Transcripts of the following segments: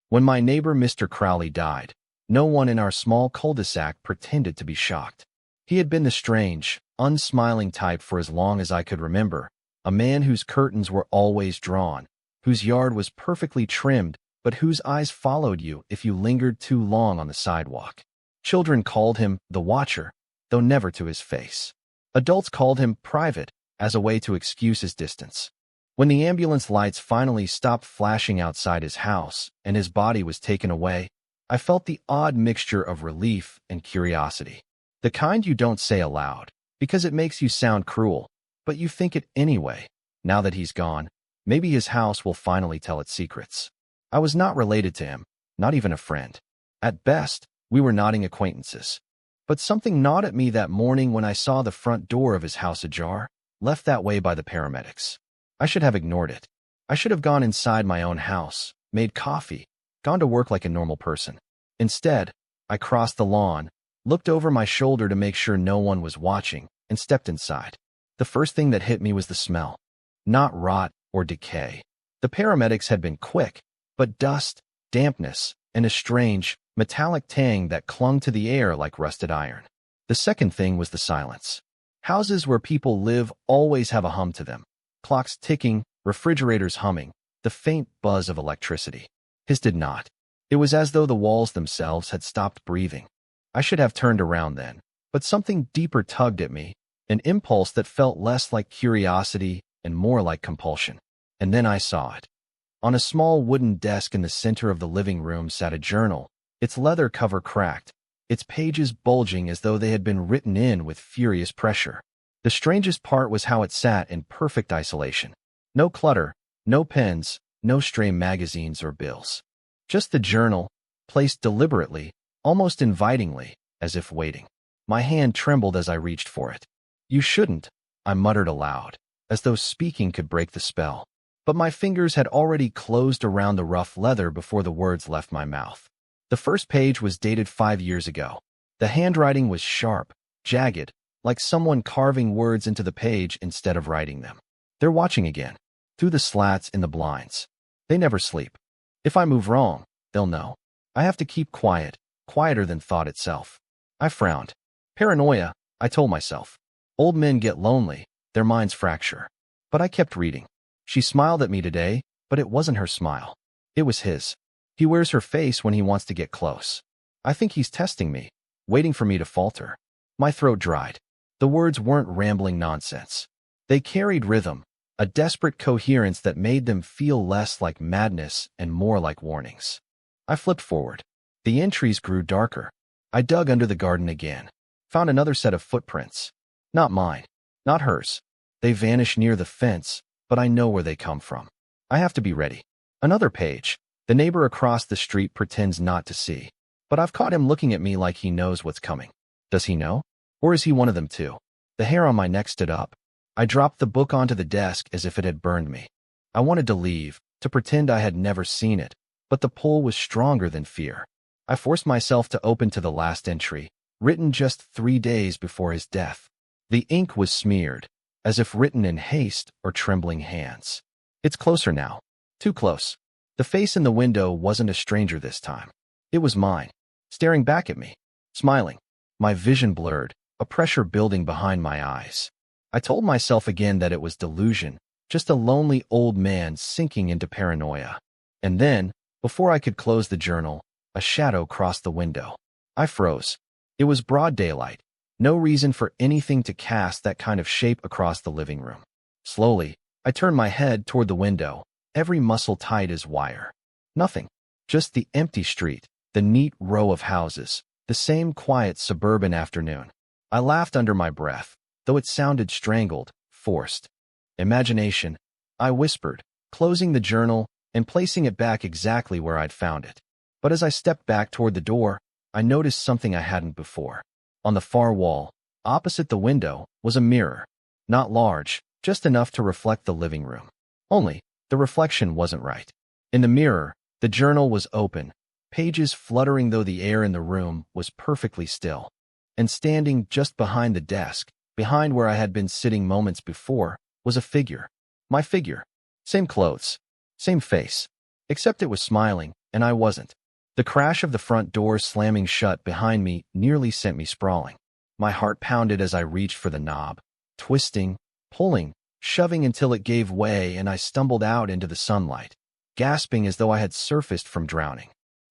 When my neighbor Mr. Crowley died, no one in our small cul-de-sac pretended to be shocked. He had been the strange, unsmiling type for as long as I could remember, a man whose curtains were always drawn, whose yard was perfectly trimmed, but whose eyes followed you if you lingered too long on the sidewalk. Children called him the Watcher, though never to his face. Adults called him Private, as a way to excuse his distance. When the ambulance lights finally stopped flashing outside his house and his body was taken away, I felt the odd mixture of relief and curiosity. The kind you don't say aloud, because it makes you sound cruel, but you think it anyway. Now that he's gone, maybe his house will finally tell its secrets. I was not related to him, not even a friend. At best, we were nodding acquaintances. But something gnawed at me that morning when I saw the front door of his house ajar, left that way by the paramedics. I should have ignored it. I should have gone inside my own house, made coffee, gone to work like a normal person. Instead, I crossed the lawn, looked over my shoulder to make sure no one was watching, and stepped inside. The first thing that hit me was the smell. Not rot or decay. The paramedics had been quick, but dust, dampness, and a strange, metallic tang that clung to the air like rusted iron. The second thing was the silence. Houses where people live always have a hum to them. Clocks ticking, refrigerators humming, the faint buzz of electricity. His did not. It was as though the walls themselves had stopped breathing. I should have turned around then, but something deeper tugged at me, an impulse that felt less like curiosity and more like compulsion. And then I saw it. On a small wooden desk in the center of the living room sat a journal, its leather cover cracked, its pages bulging as though they had been written in with furious pressure. The strangest part was how it sat in perfect isolation. No clutter, no pens, no stray magazines or bills. Just the journal, placed deliberately, almost invitingly, as if waiting. My hand trembled as I reached for it. "You shouldn't," I muttered aloud, as though speaking could break the spell. But my fingers had already closed around the rough leather before the words left my mouth. The first page was dated 5 years ago. The handwriting was sharp, jagged, like someone carving words into the page instead of writing them. "They're watching again, through the slats in the blinds. They never sleep. If I move wrong, they'll know. I have to keep quiet, quieter than thought itself." I frowned. Paranoia, I told myself. Old men get lonely, their minds fracture. But I kept reading. She smiled at me today, but it wasn't her smile. It was his. He wears her face when he wants to get close. I think he's testing me, waiting for me to falter. My throat dried. The words weren't rambling nonsense. They carried rhythm, a desperate coherence that made them feel less like madness and more like warnings. I flipped forward. The entries grew darker. I dug under the garden again, found another set of footprints. Not mine, not hers. They vanish near the fence, but I know where they come from. I have to be ready. Another page. The neighbor across the street pretends not to see, but I've caught him looking at me like he knows what's coming. Does he know? Or is he one of them too? The hair on my neck stood up. I dropped the book onto the desk as if it had burned me. I wanted to leave, to pretend I had never seen it, but the pull was stronger than fear. I forced myself to open to the last entry, written just 3 days before his death. The ink was smeared, as if written in haste or trembling hands. It's closer now. Too close. The face in the window wasn't a stranger this time. It was mine, staring back at me, smiling. My vision blurred, a pressure building behind my eyes. I told myself again that it was delusion, just a lonely old man sinking into paranoia. And then, before I could close the journal, a shadow crossed the window. I froze. It was broad daylight. No reason for anything to cast that kind of shape across the living room. Slowly, I turned my head toward the window, every muscle tight as wire. Nothing. Just the empty street, the neat row of houses, the same quiet suburban afternoon. I laughed under my breath, though it sounded strangled, forced. "Imagination," I whispered, closing the journal and placing it back exactly where I'd found it. But as I stepped back toward the door, I noticed something I hadn't before. On the far wall, opposite the window, was a mirror. Not large, just enough to reflect the living room. Only, the reflection wasn't right. In the mirror, the journal was open, pages fluttering though the air in the room was perfectly still. And standing just behind the desk, behind where I had been sitting moments before, was a figure. My figure. Same clothes. Same face. Except it was smiling, and I wasn't. The crash of the front door slamming shut behind me nearly sent me sprawling. My heart pounded as I reached for the knob, twisting, pulling, shoving until it gave way and I stumbled out into the sunlight, gasping as though I had surfaced from drowning.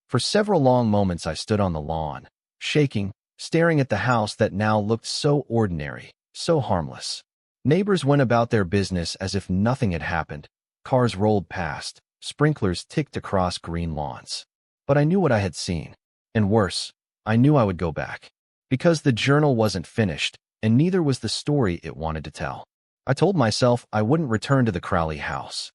For several long moments I stood on the lawn, shaking, staring at the house that now looked so ordinary, so harmless. Neighbors went about their business as if nothing had happened. Cars rolled past, sprinklers ticked across green lawns. But I knew what I had seen. And worse, I knew I would go back. Because the journal wasn't finished, and neither was the story it wanted to tell. I told myself I wouldn't return to the Crowley house.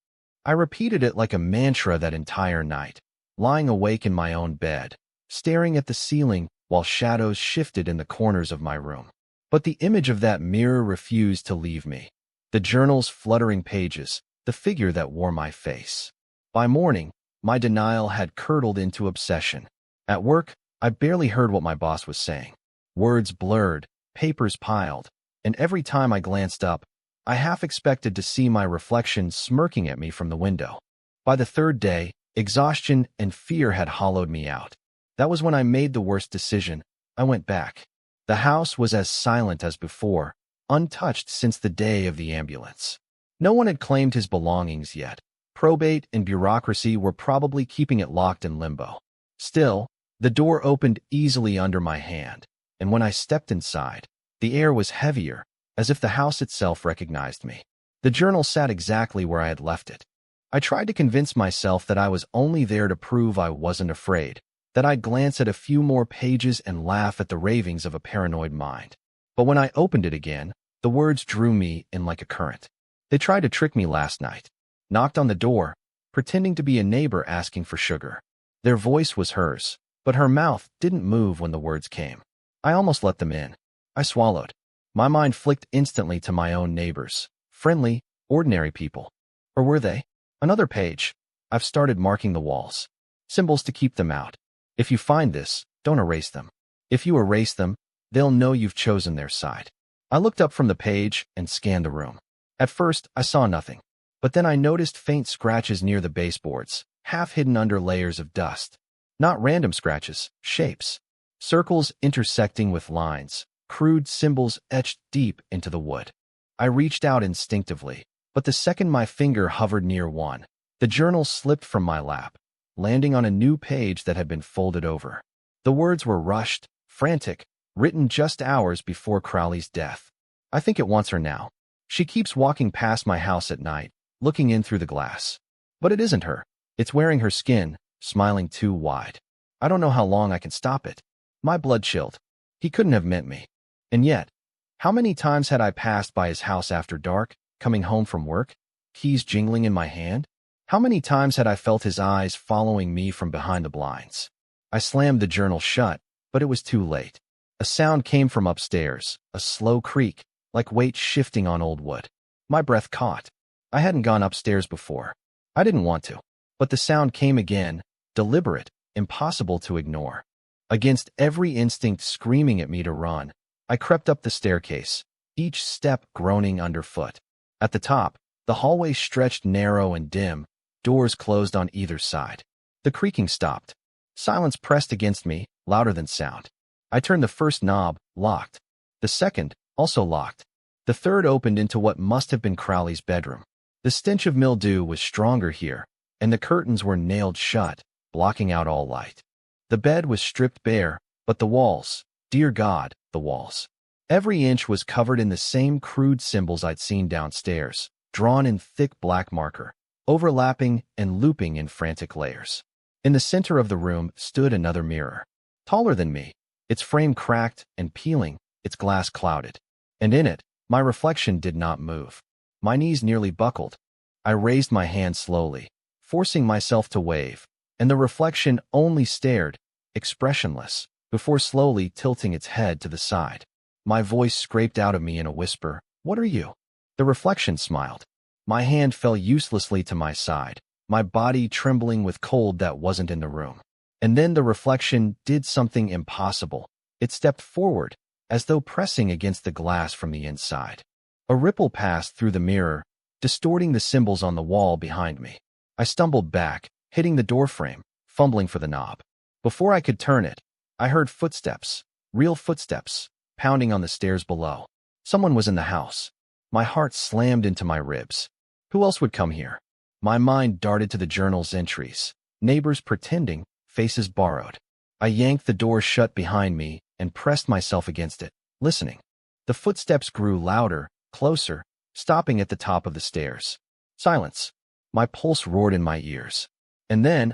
I repeated it like a mantra that entire night, lying awake in my own bed, staring at the ceiling while shadows shifted in the corners of my room. But the image of that mirror refused to leave me. The journal's fluttering pages, the figure that wore my face. By morning, my denial had curdled into obsession. At work, I barely heard what my boss was saying. Words blurred, papers piled, and every time I glanced up, I half expected to see my reflection smirking at me from the window. By the third day, exhaustion and fear had hollowed me out. That was when I made the worst decision. I went back. The house was as silent as before, untouched since the day of the ambulance. No one had claimed his belongings yet. Probate and bureaucracy were probably keeping it locked in limbo. Still, the door opened easily under my hand, and when I stepped inside, the air was heavier, as if the house itself recognized me. The journal sat exactly where I had left it. I tried to convince myself that I was only there to prove I wasn't afraid, that I'd glance at a few more pages and laugh at the ravings of a paranoid mind. But when I opened it again, the words drew me in like a current. They tried to trick me last night. Knocked on the door, pretending to be a neighbor asking for sugar. Their voice was hers, but her mouth didn't move when the words came. I almost let them in. I swallowed. My mind flicked instantly to my own neighbors. Friendly, ordinary people. Or were they? Another page. I've started marking the walls. Symbols to keep them out. If you find this, don't erase them. If you erase them, they'll know you've chosen their side. I looked up from the page and scanned the room. At first, I saw nothing. But then I noticed faint scratches near the baseboards, half hidden under layers of dust. Not random scratches, shapes. Circles intersecting with lines, crude symbols etched deep into the wood. I reached out instinctively, but the second my finger hovered near one, the journal slipped from my lap, landing on a new page that had been folded over. The words were rushed, frantic, written just hours before Crowley's death. I think it wants her now. She keeps walking past my house at night, looking in through the glass. But it isn't her. It's wearing her skin, smiling too wide. I don't know how long I can stop it. My blood chilled. He couldn't have meant me. And yet, how many times had I passed by his house after dark, coming home from work, keys jingling in my hand? How many times had I felt his eyes following me from behind the blinds? I slammed the journal shut, but it was too late. A sound came from upstairs, a slow creak, like weight shifting on old wood. My breath caught. I hadn't gone upstairs before. I didn't want to. But the sound came again, deliberate, impossible to ignore. Against every instinct screaming at me to run, I crept up the staircase, each step groaning underfoot. At the top, the hallway stretched narrow and dim, doors closed on either side. The creaking stopped. Silence pressed against me, louder than sound. I turned the first knob, locked. The second, also locked. The third opened into what must have been Crowley's bedroom. The stench of mildew was stronger here, and the curtains were nailed shut, blocking out all light. The bed was stripped bare, but the walls, dear God, the walls. Every inch was covered in the same crude symbols I'd seen downstairs, drawn in thick black marker, overlapping and looping in frantic layers. In the center of the room stood another mirror, taller than me, its frame cracked and peeling, its glass clouded. And in it, my reflection did not move. My knees nearly buckled. I raised my hand slowly, forcing myself to wave, and the reflection only stared, expressionless, before slowly tilting its head to the side. My voice scraped out of me in a whisper, "What are you?" The reflection smiled. My hand fell uselessly to my side, my body trembling with cold that wasn't in the room. And then the reflection did something impossible. It stepped forward, as though pressing against the glass from the inside. A ripple passed through the mirror, distorting the symbols on the wall behind me. I stumbled back, hitting the doorframe, fumbling for the knob. Before I could turn it, I heard footsteps, real footsteps, pounding on the stairs below. Someone was in the house. My heart slammed into my ribs. Who else would come here? My mind darted to the journal's entries. Neighbors pretending, faces borrowed. I yanked the door shut behind me and pressed myself against it, listening. The footsteps grew louder, closer, stopping at the top of the stairs. Silence. My pulse roared in my ears. And then,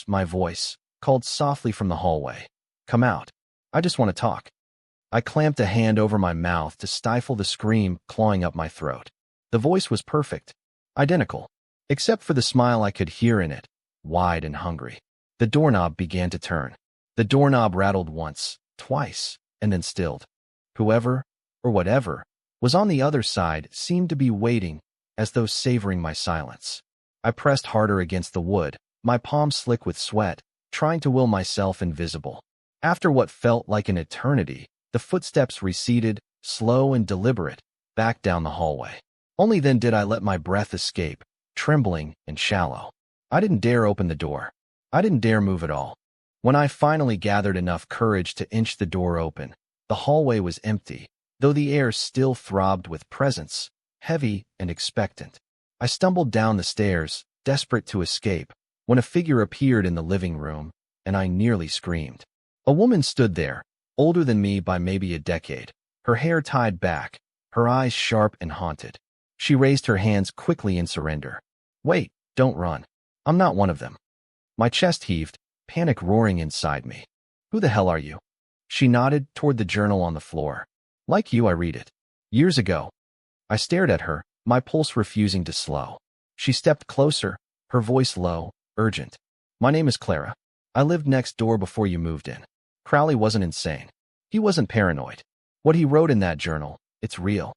my voice, called softly from the hallway. Come out. I just want to talk. I clamped a hand over my mouth to stifle the scream clawing up my throat. The voice was perfect, identical, except for the smile I could hear in it, wide and hungry. The doorknob began to turn. The doorknob rattled once, twice, and then stilled. Whoever, or whatever, was on the other side seemed to be waiting, as though savoring my silence. I pressed harder against the wood, my palms slick with sweat, trying to will myself invisible. After what felt like an eternity, the footsteps receded, slow and deliberate, back down the hallway. Only then did I let my breath escape, trembling and shallow. I didn't dare open the door. I didn't dare move at all. When I finally gathered enough courage to inch the door open, the hallway was empty, though the air still throbbed with presence, heavy and expectant. I stumbled down the stairs, desperate to escape, when a figure appeared in the living room, and I nearly screamed. A woman stood there, older than me by maybe a decade, her hair tied back, her eyes sharp and haunted. She raised her hands quickly in surrender. Wait, don't run. I'm not one of them. My chest heaved, panic roaring inside me. Who the hell are you? She nodded toward the journal on the floor. Like you, I read it. Years ago. I stared at her, my pulse refusing to slow. She stepped closer, her voice low, urgent. My name is Clara. I lived next door before you moved in. Crowley wasn't insane. He wasn't paranoid. What he wrote in that journal, it's real.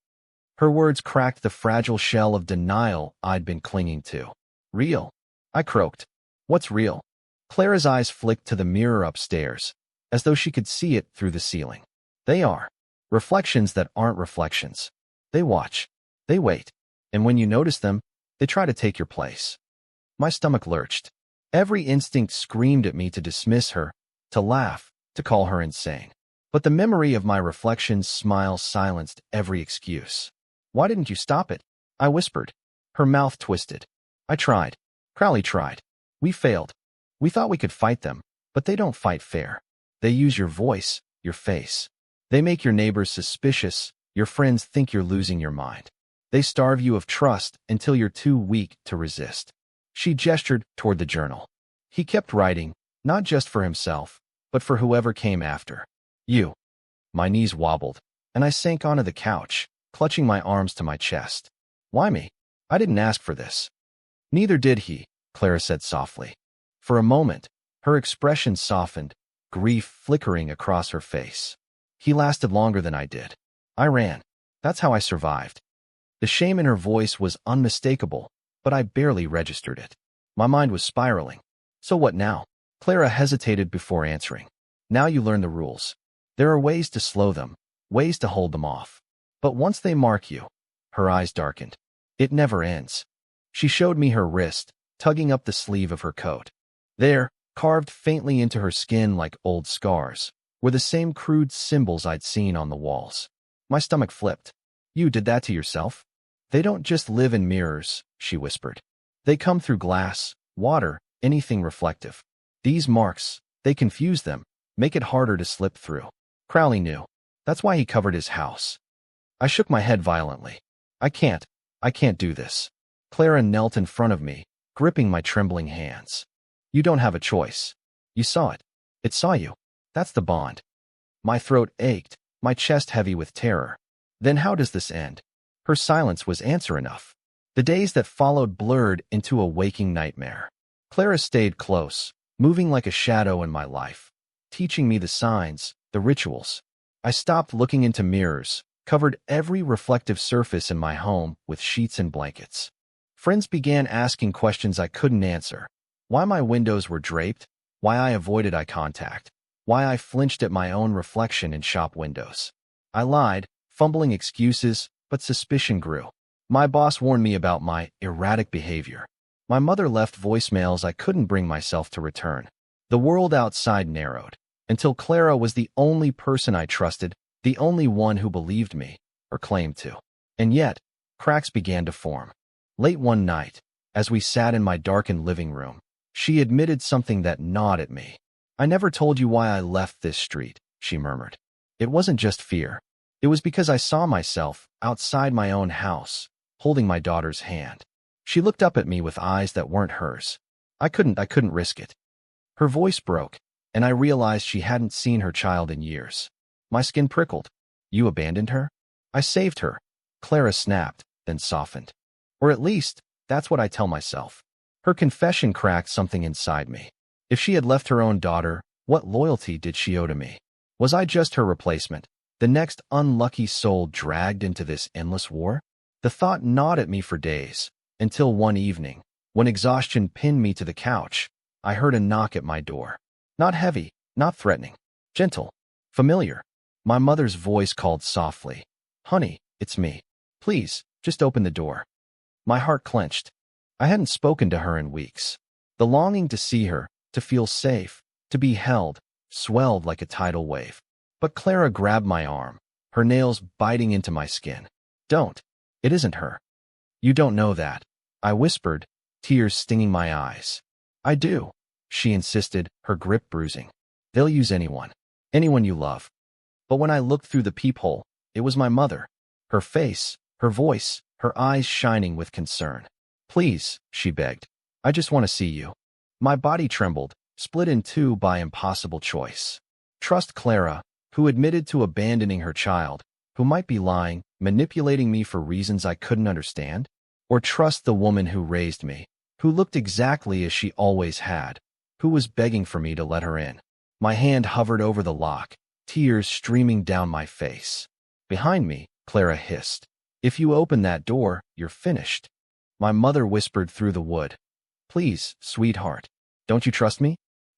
Her words cracked the fragile shell of denial I'd been clinging to. Real? I croaked. What's real? Clara's eyes flicked to the mirror upstairs, as though she could see it through the ceiling. They are. Reflections that aren't reflections. They watch. They wait. And when you notice them, they try to take your place. My stomach lurched. Every instinct screamed at me to dismiss her, to laugh, to call her insane. But the memory of my reflection's smile silenced every excuse. Why didn't you stop it? I whispered. Her mouth twisted. I tried. Crowley tried. We failed. We thought we could fight them, but they don't fight fair. They use your voice, your face. They make your neighbors suspicious, your friends think you're losing your mind. They starve you of trust until you're too weak to resist. She gestured toward the journal. He kept writing, not just for himself, but for whoever came after. You. My knees wobbled, and I sank onto the couch, clutching my arms to my chest. Why me? I didn't ask for this. Neither did he, Clara said softly. For a moment, her expression softened, grief flickering across her face. He lasted longer than I did. I ran. That's how I survived. The shame in her voice was unmistakable, but I barely registered it. My mind was spiraling. So what now? Clara hesitated before answering. Now you learn the rules. There are ways to slow them, ways to hold them off. But once they mark you, her eyes darkened. It never ends. She showed me her wrist, tugging up the sleeve of her coat. There, carved faintly into her skin like old scars, were the same crude symbols I'd seen on the walls. My stomach flipped. You did that to yourself? They don't just live in mirrors, she whispered. They come through glass, water, anything reflective. These marks, they confuse them, make it harder to slip through. Crowley knew. That's why he covered his house. I shook my head violently. I can't do this. Clara knelt in front of me, gripping my trembling hands. You don't have a choice. You saw it. It saw you. That's the bond. My throat ached, my chest heavy with terror. Then how does this end? Her silence was answer enough. The days that followed blurred into a waking nightmare. Clara stayed close, moving like a shadow in my life, teaching me the signs, the rituals. I stopped looking into mirrors, covered every reflective surface in my home with sheets and blankets. Friends began asking questions I couldn't answer. Why my windows were draped, why I avoided eye contact, why I flinched at my own reflection in shop windows. I lied, fumbling excuses, but suspicion grew. My boss warned me about my erratic behavior. My mother left voicemails I couldn't bring myself to return. The world outside narrowed, until Clara was the only person I trusted, the only one who believed me, or claimed to. And yet, cracks began to form. Late one night, as we sat in my darkened living room, she admitted something that gnawed at me. "I never told you why I left this street," she murmured. "It wasn't just fear. It was because I saw myself, outside my own house, holding my daughter's hand." She looked up at me with eyes that weren't hers. I couldn't risk it. Her voice broke, and I realized she hadn't seen her child in years. My skin prickled. "You abandoned her?" "I saved her," Clara snapped, then softened. Or at least, that's what I tell myself. Her confession cracked something inside me. If she had left her own daughter, what loyalty did she owe to me? Was I just her replacement, the next unlucky soul dragged into this endless war? The thought gnawed at me for days, until one evening, when exhaustion pinned me to the couch, I heard a knock at my door. Not heavy, not threatening. Gentle. Familiar. My mother's voice called softly. "Honey, it's me. Please, just open the door." My heart clenched. I hadn't spoken to her in weeks. The longing to see her, to feel safe, to be held, swelled like a tidal wave. But Clara grabbed my arm, her nails biting into my skin. "Don't. It isn't her." "You don't know that," I whispered, tears stinging my eyes. "I do," she insisted, her grip bruising. "They'll use anyone. Anyone you love." But when I looked through the peephole, it was my mother. Her face, her voice, her eyes shining with concern. "Please," she begged. "I just want to see you." My body trembled, split in two by impossible choice. Trust Clara, who admitted to abandoning her child, who might be lying, manipulating me for reasons I couldn't understand? Or trust the woman who raised me, who looked exactly as she always had, who was begging for me to let her in? My hand hovered over the lock, tears streaming down my face. Behind me, Clara hissed. "If you open that door, you're finished." My mother whispered through the wood. "Please, sweetheart, don't you trust me?"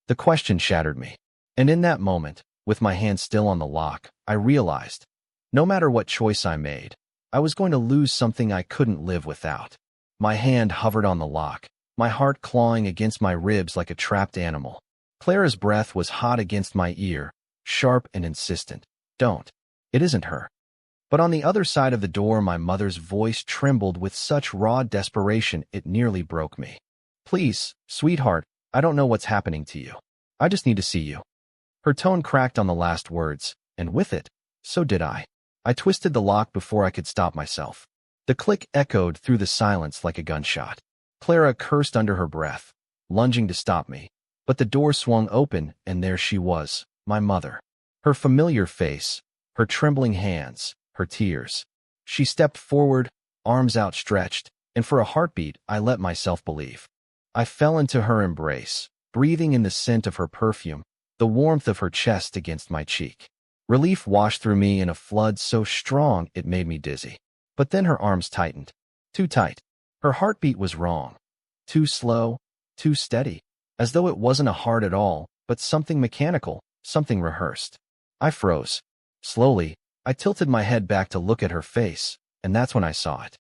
The question shattered me. And in that moment, with my hand still on the lock, I realized, no matter what choice I made, I was going to lose something I couldn't live without. My hand hovered on the lock, my heart clawing against my ribs like a trapped animal. Clara's breath was hot against my ear, sharp and insistent. "Don't. It isn't her." But on the other side of the door, my mother's voice trembled with such raw desperation it nearly broke me. "Please, sweetheart, I don't know what's happening to you. I just need to see you." Her tone cracked on the last words, and with it, so did I. I twisted the lock before I could stop myself. The click echoed through the silence like a gunshot. Clara cursed under her breath, lunging to stop me. But the door swung open, and there she was, my mother. Her familiar face, her trembling hands, her tears. She stepped forward, arms outstretched, and for a heartbeat I let myself believe. I fell into her embrace, breathing in the scent of her perfume, the warmth of her chest against my cheek. Relief washed through me in a flood so strong it made me dizzy. But then her arms tightened. Too tight. Her heartbeat was wrong. Too slow, too steady. As though it wasn't a heart at all, but something mechanical, something rehearsed. I froze. Slowly, I tilted my head back to look at her face, and that's when I saw it.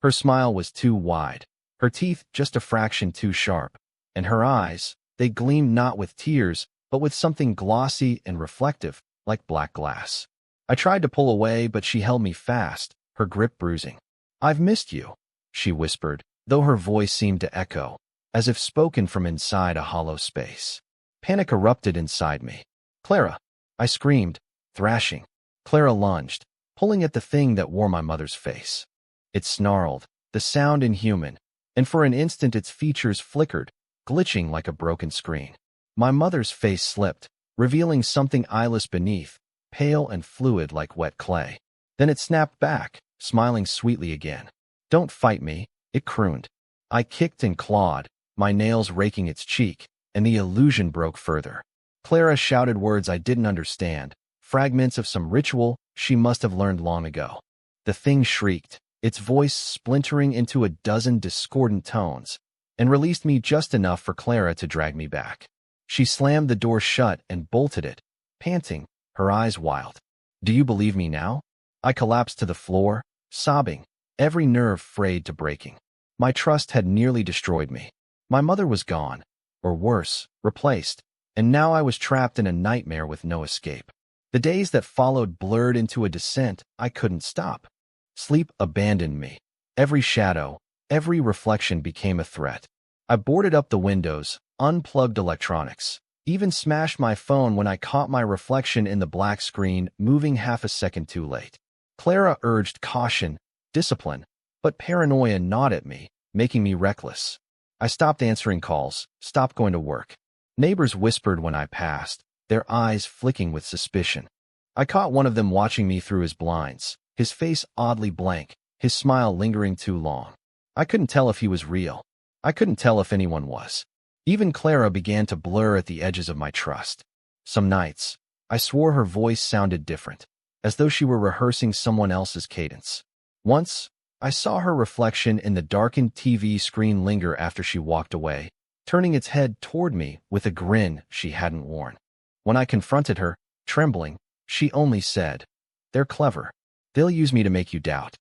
Her smile was too wide, her teeth just a fraction too sharp, and her eyes, they gleamed not with tears, but with something glossy and reflective, like black glass. I tried to pull away, but she held me fast, her grip bruising. "I've missed you," she whispered, though her voice seemed to echo, as if spoken from inside a hollow space. Panic erupted inside me. "Clara!" I screamed, thrashing. Clara lunged, pulling at the thing that wore my mother's face. It snarled, the sound inhuman, and for an instant its features flickered, glitching like a broken screen. My mother's face slipped, revealing something eyeless beneath, pale and fluid like wet clay. Then it snapped back, smiling sweetly again. "Don't fight me," it crooned. I kicked and clawed, my nails raking its cheek, and the illusion broke further. Clara shouted words I didn't understand, fragments of some ritual she must have learned long ago. The thing shrieked, its voice splintering into a dozen discordant tones, and released me just enough for Clara to drag me back. She slammed the door shut and bolted it, panting, her eyes wild. "Do you believe me now?" I collapsed to the floor, sobbing, every nerve frayed to breaking. My trust had nearly destroyed me. My mother was gone, or worse, replaced, and now I was trapped in a nightmare with no escape. The days that followed blurred into a descent I couldn't stop. Sleep abandoned me. Every shadow, every reflection became a threat. I boarded up the windows, unplugged electronics, even smashed my phone when I caught my reflection in the black screen moving half a second too late. Clara urged caution, discipline, but paranoia gnawed at me, making me reckless. I stopped answering calls, stopped going to work. Neighbors whispered when I passed, their eyes flicking with suspicion. I caught one of them watching me through his blinds, his face oddly blank, his smile lingering too long. I couldn't tell if he was real. I couldn't tell if anyone was. Even Clara began to blur at the edges of my trust. Some nights, I swore her voice sounded different, as though she were rehearsing someone else's cadence. Once, I saw her reflection in the darkened TV screen linger after she walked away, turning its head toward me with a grin she hadn't worn. When I confronted her, trembling, she only said, "They're clever. They'll use me to make you doubt."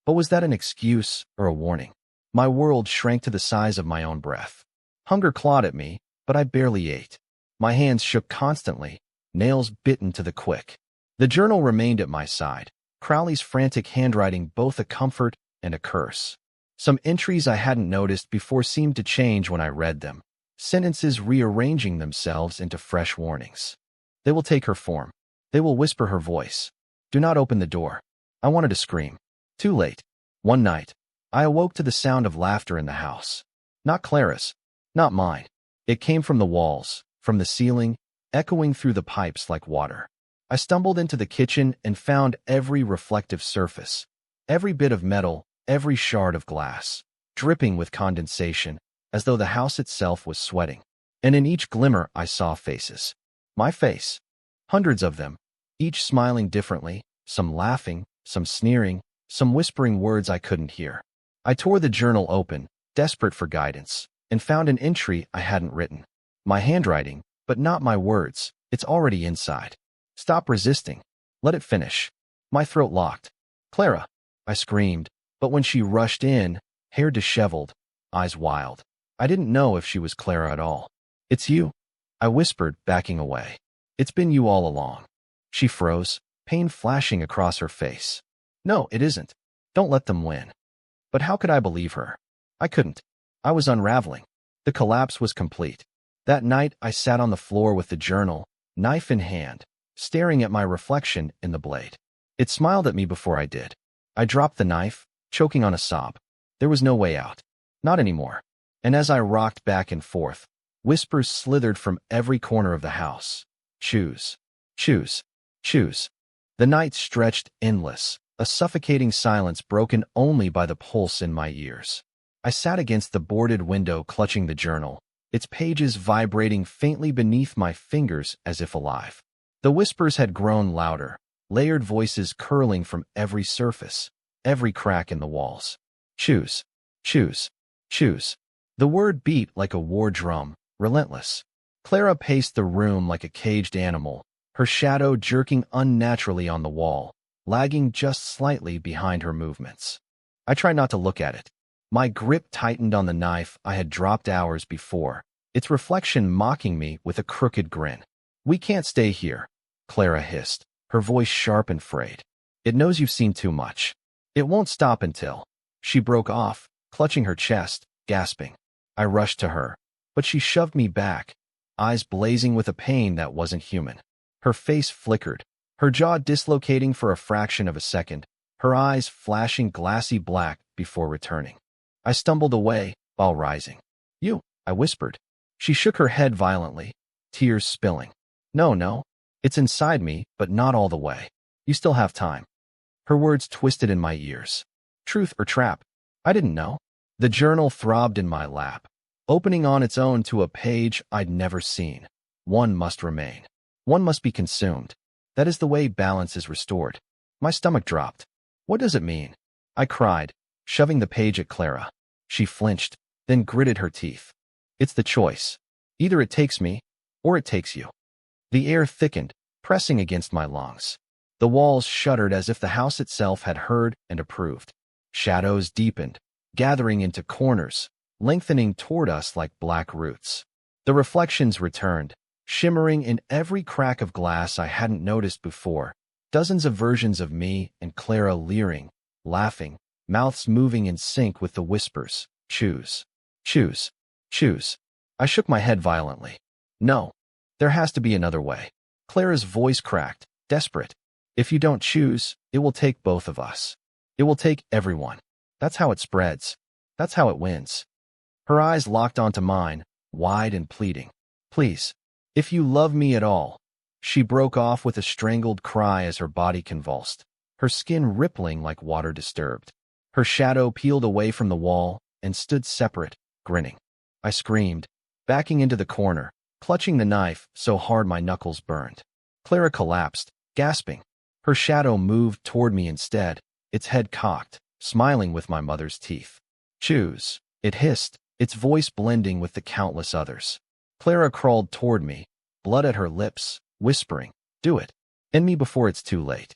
But was that an excuse or a warning? My world shrank to the size of my own breath. Hunger clawed at me, but I barely ate. My hands shook constantly, nails bitten to the quick. The journal remained at my side, Crowley's frantic handwriting both a comfort and a curse. Some entries I hadn't noticed before seemed to change when I read them, sentences rearranging themselves into fresh warnings. They will take her form. They will whisper her voice. Do not open the door. I wanted to scream. Too late. One night, I awoke to the sound of laughter in the house. Not Clara's. Not mine. It came from the walls, from the ceiling, echoing through the pipes like water. I stumbled into the kitchen and found every reflective surface, every bit of metal, every shard of glass, dripping with condensation, as though the house itself was sweating. And in each glimmer I saw faces. My face. Hundreds of them, each smiling differently, some laughing, some sneering, some whispering words I couldn't hear. I tore the journal open, desperate for guidance, and found an entry I hadn't written. My handwriting, but not my words. It's already inside. Stop resisting. Let it finish. My throat locked. Clara, I screamed, but when she rushed in, hair disheveled, eyes wild, I didn't know if she was Clara at all. It's you, I whispered, backing away. It's been you all along. She froze, pain flashing across her face. No, it isn't. Don't let them win. But how could I believe her? I couldn't. I was unraveling. The collapse was complete. That night, I sat on the floor with the journal, knife in hand, staring at my reflection in the blade. It smiled at me before I did. I dropped the knife, choking on a sob. There was no way out. Not anymore. And as I rocked back and forth, whispers slithered from every corner of the house. Choose. Choose. Choose. The night stretched endless, a suffocating silence broken only by the pulse in my ears. I sat against the boarded window clutching the journal, its pages vibrating faintly beneath my fingers as if alive. The whispers had grown louder, layered voices curling from every surface, every crack in the walls. Choose. Choose. Choose. The word beat like a war drum, relentless. Clara paced the room like a caged animal, her shadow jerking unnaturally on the wall, lagging just slightly behind her movements. I tried not to look at it. My grip tightened on the knife I had dropped hours before, its reflection mocking me with a crooked grin. We can't stay here, Clara hissed, her voice sharp and frayed. It knows you've seen too much. It won't stop until... She broke off, clutching her chest, gasping. I rushed to her, but she shoved me back, eyes blazing with a pain that wasn't human. Her face flickered, her jaw dislocating for a fraction of a second, her eyes flashing glassy black before returning. I stumbled away while rising. You, I whispered. She shook her head violently, tears spilling. No, it's inside me, but not all the way. You still have time. Her words twisted in my ears. Truth or trap? I didn't know. The journal throbbed in my lap, opening on its own to a page I'd never seen. One must remain. One must be consumed. That is the way balance is restored. My stomach dropped. What does it mean? I cried, shoving the page at Clara. She flinched, then gritted her teeth. It's the choice. Either it takes me, or it takes you. The air thickened, pressing against my lungs. The walls shuddered as if the house itself had heard and approved. Shadows deepened, gathering into corners, lengthening toward us like black roots. The reflections returned, shimmering in every crack of glass I hadn't noticed before. Dozens of versions of me and Clara leering, laughing, mouths moving in sync with the whispers. Choose. Choose. Choose. I shook my head violently. No. There has to be another way. Clara's voice cracked, desperate. If you don't choose, it will take both of us. It will take everyone. That's how it spreads. That's how it wins. Her eyes locked onto mine, wide and pleading. Please. If you love me at all. She broke off with a strangled cry as her body convulsed, her skin rippling like water disturbed. Her shadow peeled away from the wall and stood separate, grinning. I screamed, backing into the corner, clutching the knife so hard my knuckles burned. Clara collapsed, gasping. Her shadow moved toward me instead, its head cocked, smiling with my mother's teeth. Choose, it hissed, its voice blending with the countless others. Clara crawled toward me, blood at her lips, whispering, do it. End me before it's too late.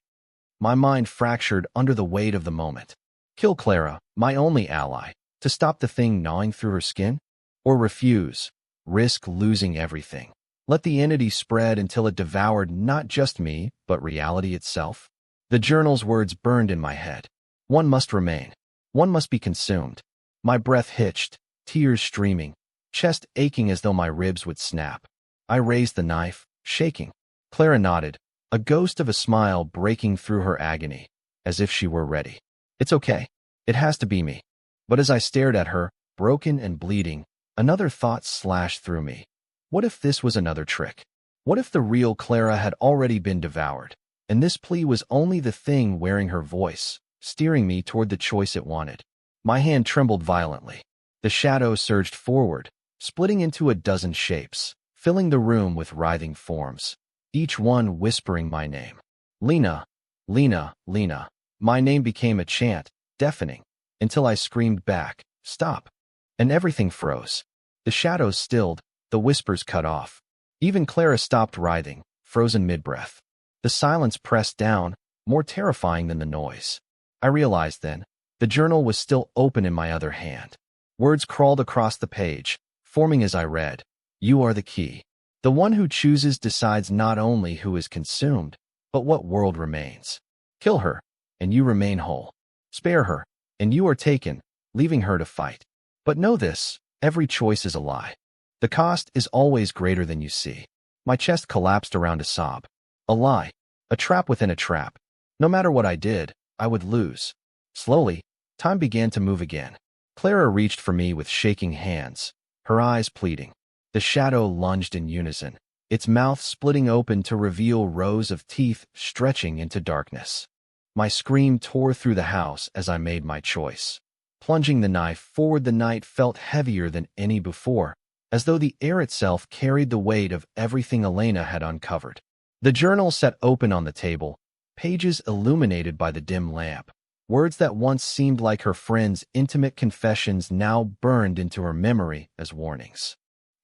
My mind fractured under the weight of the moment. Kill Clara, my only ally, to stop the thing gnawing through her skin? Or refuse, risk losing everything. Let the entity spread until it devoured not just me, but reality itself? The journal's words burned in my head. One must remain. One must be consumed. My breath hitched, tears streaming, chest aching as though my ribs would snap. I raised the knife, shaking. Clara nodded, a ghost of a smile breaking through her agony, as if she were ready. It's okay. It has to be me. But as I stared at her, broken and bleeding, another thought slashed through me. What if this was another trick? What if the real Clara had already been devoured, and this plea was only the thing wearing her voice, steering me toward the choice it wanted? My hand trembled violently. The shadow surged forward, splitting into a dozen shapes, filling the room with writhing forms, each one whispering my name. Lena, Lena, Lena. My name became a chant, deafening, until I screamed back, stop. And everything froze. The shadows stilled, the whispers cut off. Even Clara stopped writhing, frozen mid-breath. The silence pressed down, more terrifying than the noise. I realized then, the journal was still open in my other hand. Words crawled across the page, forming as I read. You are the key. The one who chooses decides not only who is consumed, but what world remains. Kill her, and you remain whole. Spare her, and you are taken, leaving her to fight. But know this, every choice is a lie. The cost is always greater than you see. My chest collapsed around a sob. A lie, a trap within a trap. No matter what I did, I would lose. Slowly, time began to move again. Clara reached for me with shaking hands, her eyes pleading. The shadow lunged in unison, its mouth splitting open to reveal rows of teeth stretching into darkness. My scream tore through the house as I made my choice. Plunging the knife forward, the night felt heavier than any before, as though the air itself carried the weight of everything Elena had uncovered. The journal sat open on the table, pages illuminated by the dim lamp. Words that once seemed like her friend's intimate confessions now burned into her memory as warnings.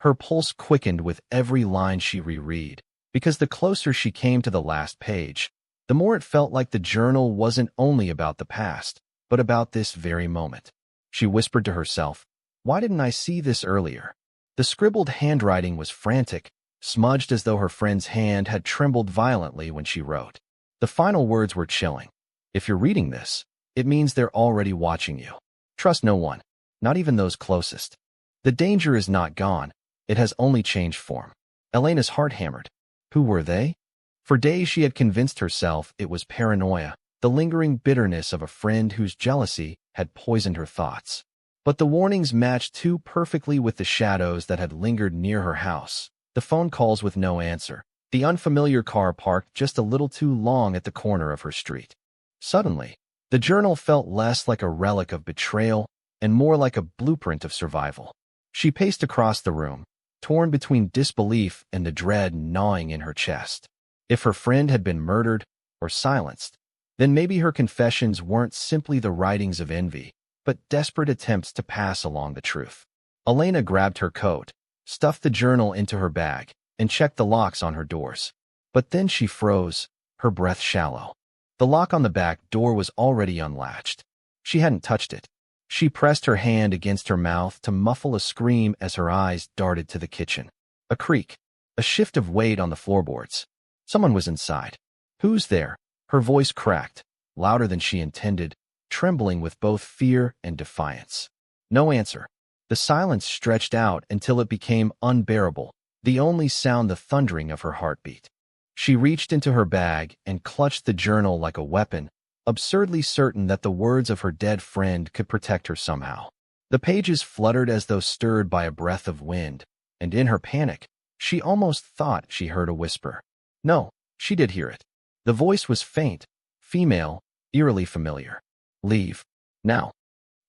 Her pulse quickened with every line she reread, because the closer she came to the last page, the more it felt like the journal wasn't only about the past, but about this very moment. She whispered to herself, why didn't I see this earlier? The scribbled handwriting was frantic, smudged as though her friend's hand had trembled violently when she wrote. The final words were chilling. If you're reading this, it means they're already watching you. Trust no one, not even those closest. The danger is not gone, it has only changed form. Elena's heart hammered. Who were they? For days she had convinced herself it was paranoia, the lingering bitterness of a friend whose jealousy had poisoned her thoughts. But the warnings matched too perfectly with the shadows that had lingered near her house, the phone calls with no answer, the unfamiliar car parked just a little too long at the corner of her street. Suddenly, the journal felt less like a relic of betrayal and more like a blueprint of survival. She paced across the room, torn between disbelief and the dread gnawing in her chest. If her friend had been murdered or silenced, then maybe her confessions weren't simply the writings of envy, but desperate attempts to pass along the truth. Elena grabbed her coat, stuffed the journal into her bag, and checked the locks on her doors. But then she froze, her breath shallow. The lock on the back door was already unlatched. She hadn't touched it. She pressed her hand against her mouth to muffle a scream as her eyes darted to the kitchen. A creak, a shift of weight on the floorboards. Someone was inside. Who's there? Her voice cracked, louder than she intended, trembling with both fear and defiance. No answer. The silence stretched out until it became unbearable, the only sound the thundering of her heartbeat. She reached into her bag and clutched the journal like a weapon, absurdly certain that the words of her dead friend could protect her somehow. The pages fluttered as though stirred by a breath of wind, and in her panic, she almost thought she heard a whisper. No, she did hear it. The voice was faint, female, eerily familiar. Leave. Now.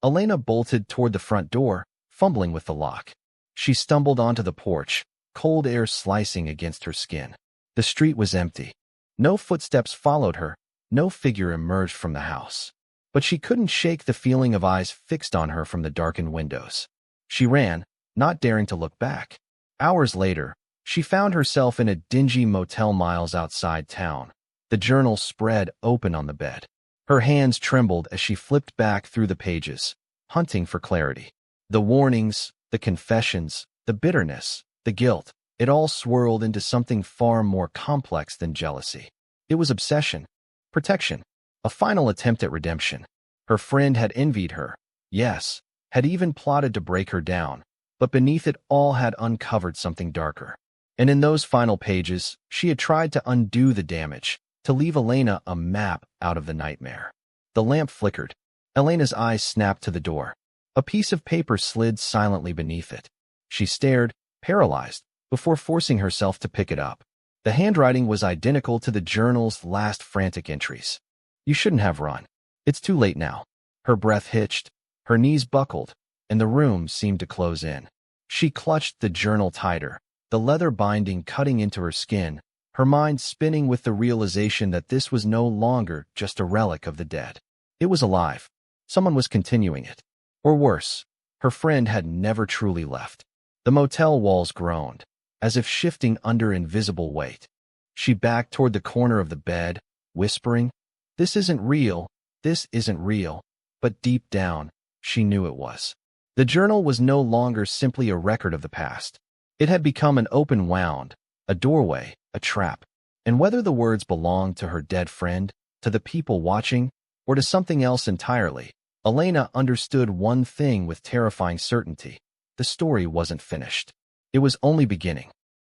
Elena bolted toward the front door, fumbling with the lock. She stumbled onto the porch, cold air slicing against her skin. The street was empty. No footsteps followed her, no figure emerged from the house. But she couldn't shake the feeling of eyes fixed on her from the darkened windows. She ran, not daring to look back. Hours later, she found herself in a dingy motel miles outside town. The journal spread open on the bed. Her hands trembled as she flipped back through the pages, hunting for clarity. The warnings, the confessions, the bitterness, the guilt, it all swirled into something far more complex than jealousy. It was obsession, protection, a final attempt at redemption. Her friend had envied her, yes, had even plotted to break her down, but beneath it all had uncovered something darker. And in those final pages, she had tried to undo the damage, to leave Elena a map out of the nightmare. The lamp flickered. Elena's eyes snapped to the door. A piece of paper slid silently beneath it. She stared, paralyzed, before forcing herself to pick it up. The handwriting was identical to the journal's last frantic entries. You shouldn't have run. It's too late now. Her breath hitched, her knees buckled, and the room seemed to close in. She clutched the journal tighter, the leather binding cutting into her skin, her mind spinning with the realization that this was no longer just a relic of the dead. It was alive. Someone was continuing it. Or worse, her friend had never truly left. The motel walls groaned, as if shifting under invisible weight. She backed toward the corner of the bed, whispering, "This isn't real, this isn't real," but deep down, she knew it was. The journal was no longer simply a record of the past. It had become an open wound, a doorway, a trap. And whether the words belonged to her dead friend, to the people watching, or to something else entirely, Elena understood one thing with terrifying certainty. The story wasn't finished. It was only beginning.